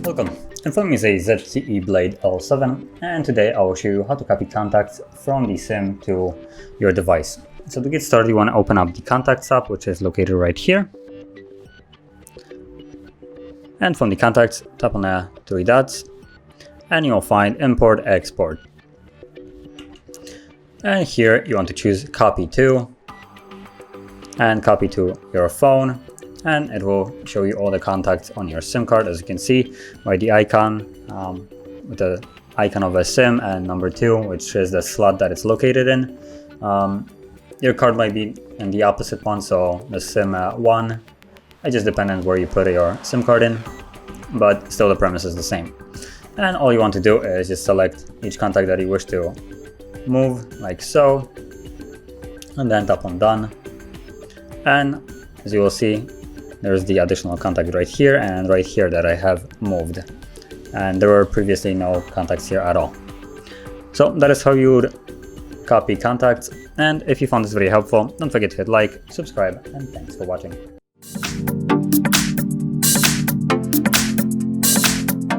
Welcome, in front of me is a ZTE Blade L7, and today I will show you how to copy contacts from the SIM to your device. So to get started, you want to open up the Contacts app, which is located right here. And from the Contacts, tap on the three dots, and you'll find Import Export. And here you want to choose Copy To, and copy to your phone. And it will show you all the contacts on your SIM card, as you can see by the icon, with the icon of a SIM, and number 2, which is the slot that it's located in. Your card might be in the opposite one, so the SIM 1, it just depends on where you put your SIM card in, but still the premise is the same. And all you want to do is just select each contact that you wish to move, like so, and then tap on Done. And as you will see, there's the additional contact right here and right here that I have moved, and there were previously no contacts here at all. So that is how you would copy contacts, and if you found this video helpful, don't forget to hit like, subscribe, and thanks for watching.